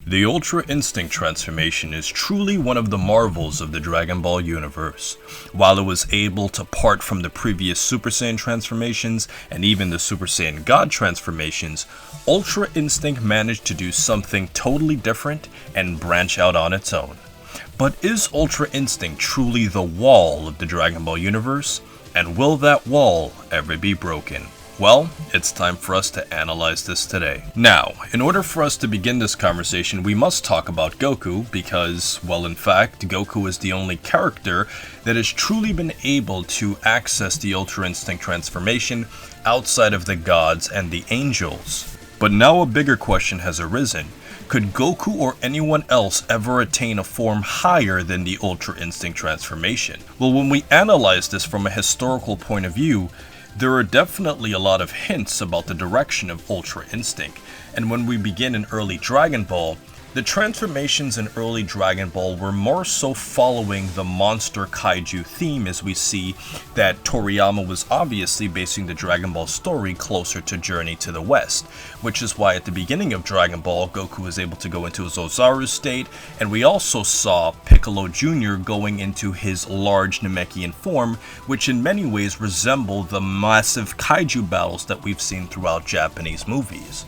The Ultra Instinct transformation is truly one of the marvels of the Dragon Ball universe. While it was able to part from the previous Super Saiyan transformations and even the Super Saiyan God transformations, Ultra Instinct managed to do something totally different and branch out on its own. But is Ultra Instinct truly the wall of the Dragon Ball universe? And will that wall ever be broken? Well, it's time for us to analyze this today. Now, in order for us to begin this conversation, we must talk about Goku because, well, in fact, Goku is the only character that has truly been able to access the Ultra Instinct transformation outside of the gods and the angels. But now a bigger question has arisen. Could Goku or anyone else ever attain a form higher than the Ultra Instinct transformation? Well, when we analyze this from a historical point of view, there are definitely a lot of hints about the direction of Ultra Instinct, and when we begin in early Dragon Ball, the transformations in early Dragon Ball were more so following the monster kaiju theme, as we see that Toriyama was obviously basing the Dragon Ball story closer to Journey to the West, which is why at the beginning of Dragon Ball, Goku was able to go into his Ozaru state, and we also saw Piccolo Jr. going into his large Namekian form, which in many ways resemble the massive kaiju battles that we've seen throughout Japanese movies.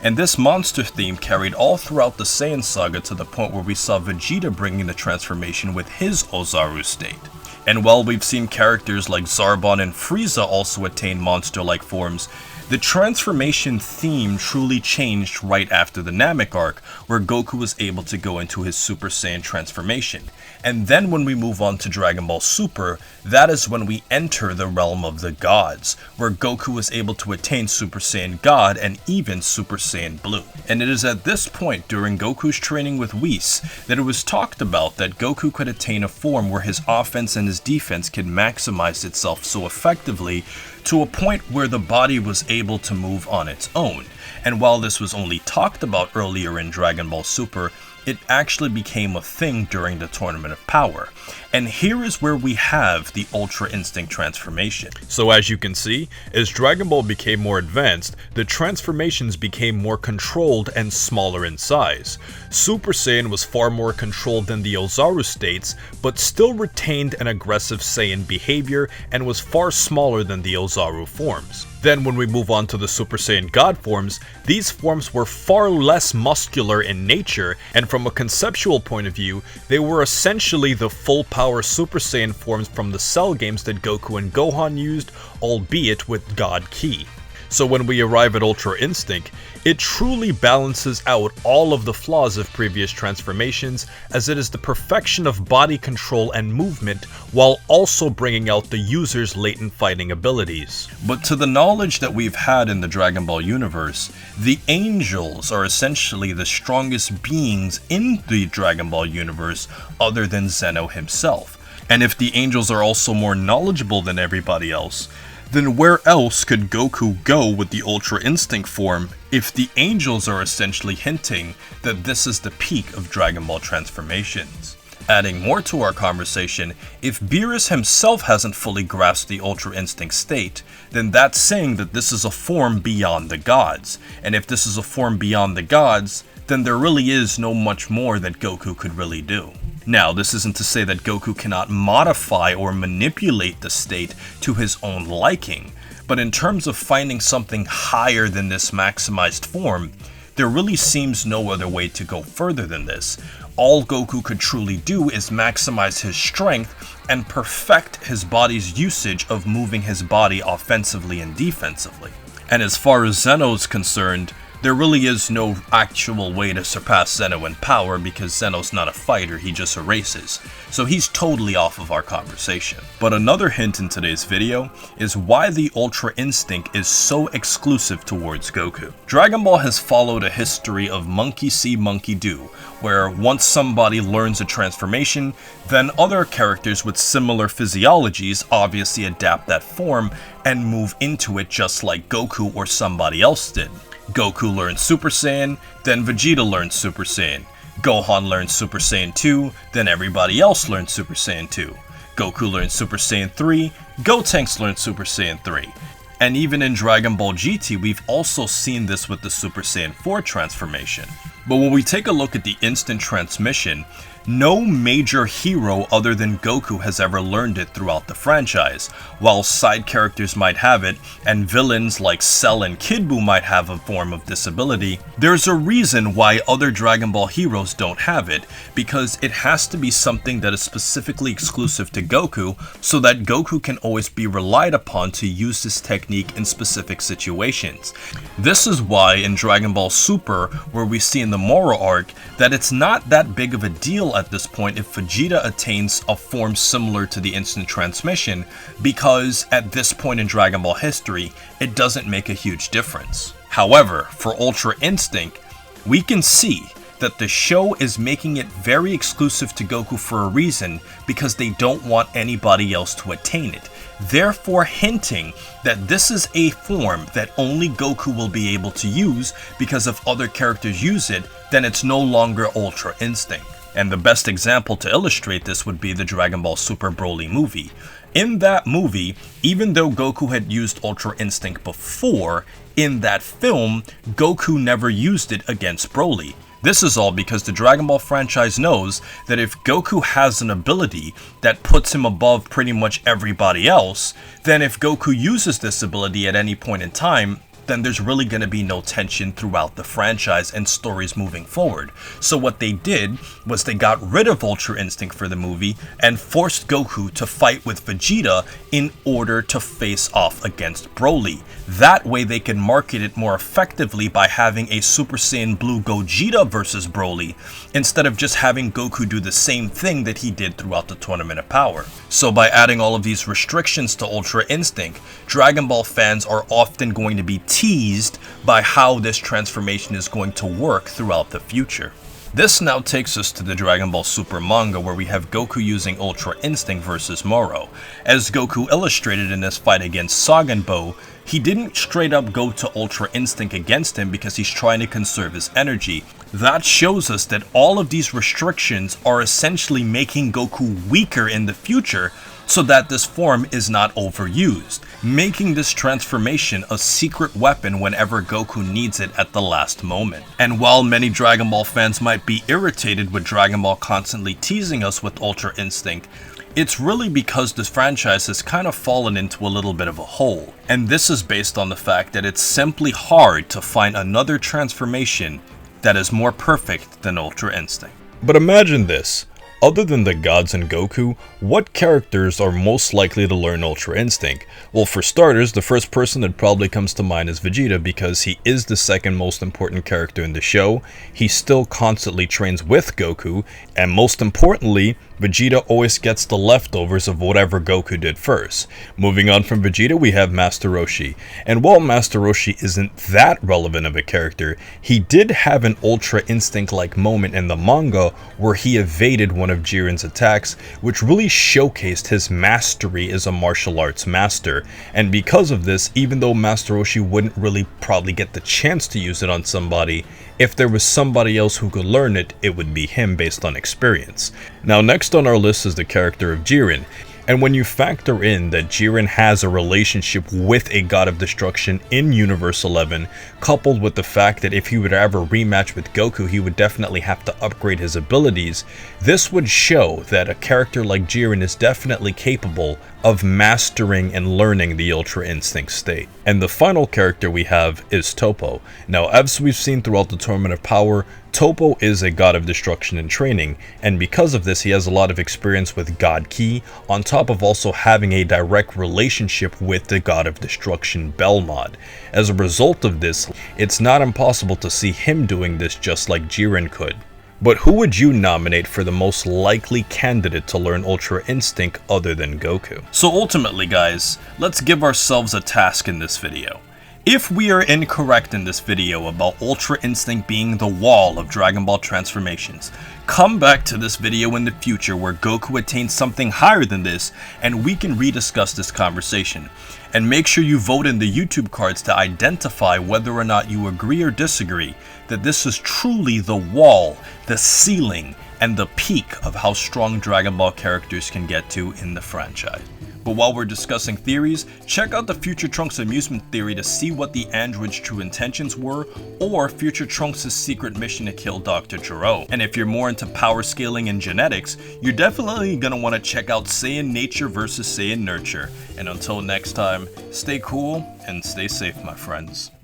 And this monster theme carried all throughout the Saiyan saga to the point where we saw Vegeta bringing the transformation with his Ozaru state. And while we've seen characters like Zarbon and Frieza also attain monster-like forms, the transformation theme truly changed right after the Namek arc, where Goku was able to go into his Super Saiyan transformation. And then when we move on to Dragon Ball Super, that is when we enter the realm of the gods, where Goku was able to attain Super Saiyan God and even Super Saiyan Blue. And it is at this point during Goku's training with Whis that it was talked about that Goku could attain a form where his offense and his defense could maximize itself so effectively to a point where the body was able to move on its own. And while this was only talked about earlier in Dragon Ball Super, it actually became a thing during the Tournament of Power. And here is where we have the Ultra Instinct transformation. So as you can see, as Dragon Ball became more advanced, the transformations became more controlled and smaller in size. Super Saiyan was far more controlled than the Ozaru states, but still retained an aggressive Saiyan behavior and was far smaller than the Ozaru forms. Then when we move on to the Super Saiyan God forms, these forms were far less muscular in nature, and from a conceptual point of view, they were essentially the full power Super Saiyan forms from the Cell games that Goku and Gohan used, albeit with God Ki. So when we arrive at Ultra Instinct, it truly balances out all of the flaws of previous transformations, as it is the perfection of body control and movement while also bringing out the user's latent fighting abilities. But to the knowledge that we've had in the Dragon Ball universe, the angels are essentially the strongest beings in the Dragon Ball universe other than Zeno himself. And if the angels are also more knowledgeable than everybody else, then where else could Goku go with the Ultra Instinct form if the angels are essentially hinting that this is the peak of Dragon Ball transformations? Adding more to our conversation, if Beerus himself hasn't fully grasped the Ultra Instinct state, then that's saying that this is a form beyond the gods. And if this is a form beyond the gods, then there really is no much more that Goku could really do. Now, this isn't to say that Goku cannot modify or manipulate the state to his own liking, but in terms of finding something higher than this maximized form, there really seems no other way to go further than this. All Goku could truly do is maximize his strength and perfect his body's usage of moving his body offensively and defensively. And as far as Zeno's concerned, there really is no actual way to surpass Zeno in power because Zeno's not a fighter, he just erases. So he's totally off of our conversation. But another hint in today's video is why the Ultra Instinct is so exclusive towards Goku. Dragon Ball has followed a history of monkey see, monkey do, where once somebody learns a transformation, then other characters with similar physiologies obviously adapt that form and move into it just like Goku or somebody else did. Goku learned Super Saiyan, then Vegeta learned Super Saiyan. Gohan learned Super Saiyan 2, then everybody else learned Super Saiyan 2. Goku learned Super Saiyan 3, Gotenks learned Super Saiyan 3. And even in Dragon Ball GT, we've also seen this with the Super Saiyan 4 transformation. But when we take a look at the instant transmission, no major hero other than Goku has ever learned it throughout the franchise. While side characters might have it, and villains like Cell and Kid Buu might have a form of this ability, there's a reason why other Dragon Ball heroes don't have it, because it has to be something that is specifically exclusive to Goku, so that Goku can always be relied upon to use this technique in specific situations. This is why in Dragon Ball Super, where we see in the Moro arc, that it's not that big of a deal at this point if Vegeta attains a form similar to the instant transmission, because at this point in Dragon Ball history, it doesn't make a huge difference. However, for Ultra Instinct, we can see that the show is making it very exclusive to Goku for a reason, because they don't want anybody else to attain it, therefore hinting that this is a form that only Goku will be able to use, because if other characters use it, then it's no longer Ultra Instinct. And the best example to illustrate this would be the Dragon Ball Super Broly movie. In that movie, even though Goku had used Ultra Instinct before, in that film, Goku never used it against Broly. This is all because the Dragon Ball franchise knows that if Goku has an ability that puts him above pretty much everybody else, then if Goku uses this ability at any point in time, then there's really going to be no tension throughout the franchise and stories moving forward. So what they did was they got rid of Ultra Instinct for the movie and forced Goku to fight with Vegeta in order to face off against Broly. That way they can market it more effectively by having a Super Saiyan Blue Gogeta versus Broly, instead of just having Goku do the same thing that he did throughout the Tournament of Power. So by adding all of these restrictions to Ultra Instinct, Dragon Ball fans are often going to be teased by how this transformation is going to work throughout the future. This now takes us to the Dragon Ball Super manga, where we have Goku using Ultra Instinct versus Moro. As Goku illustrated in this fight against Saganbo, he didn't straight up go to Ultra Instinct against him because he's trying to conserve his energy. That shows us that all of these restrictions are essentially making Goku weaker in the future, so that this form is not overused, making this transformation a secret weapon whenever Goku needs it at the last moment. And while many Dragon Ball fans might be irritated with Dragon Ball constantly teasing us with Ultra Instinct, it's really because this franchise has kind of fallen into a little bit of a hole. And this is based on the fact that it's simply hard to find another transformation that is more perfect than Ultra Instinct. But imagine this. Other than the gods and Goku, what characters are most likely to learn Ultra Instinct? Well, for starters, the first person that probably comes to mind is Vegeta, because he is the second most important character in the show. He still constantly trains with Goku, and most importantly, Vegeta always gets the leftovers of whatever Goku did first. Moving on from Vegeta, we have Master Roshi. And while Master Roshi isn't that relevant of a character, he did have an Ultra Instinct-like moment in the manga where he evaded one of Jiren's attacks, which really showcased his mastery as a martial arts master. And because of this, even though Master Roshi wouldn't really probably get the chance to use it on somebody, if there was somebody else who could learn it, it would be him based on experience. Now next on our list is the character of Jiren. And when you factor in that Jiren has a relationship with a God of Destruction in Universe 11, coupled with the fact that if he would ever rematch with Goku, he would definitely have to upgrade his abilities, this would show that a character like Jiren is definitely capable of mastering and learning the Ultra Instinct state. And the final character we have is Toppo. Now, as we've seen throughout the Tournament of Power, Toppo is a God of Destruction in training, and because of this he has a lot of experience with God Ki, on top of also having a direct relationship with the God of Destruction Belmod. As a result of this, it's not impossible to see him doing this just like Jiren could. But who would you nominate for the most likely candidate to learn Ultra Instinct other than Goku? So ultimately guys, let's give ourselves a task in this video. If we are incorrect in this video about Ultra Instinct being the wall of Dragon Ball transformations, come back to this video in the future where Goku attains something higher than this and we can rediscuss this conversation. And make sure you vote in the YouTube cards to identify whether or not you agree or disagree that this is truly the wall, the ceiling, and the peak of how strong Dragon Ball characters can get to in the franchise. But while we're discussing theories, check out the Future Trunks amusement theory to see what the android's true intentions were, or Future Trunks' secret mission to kill Dr. Gero. And if you're more into power scaling and genetics, you're definitely gonna want to check out Saiyan Nature vs. Saiyan Nurture. And until next time, stay cool and stay safe, my friends.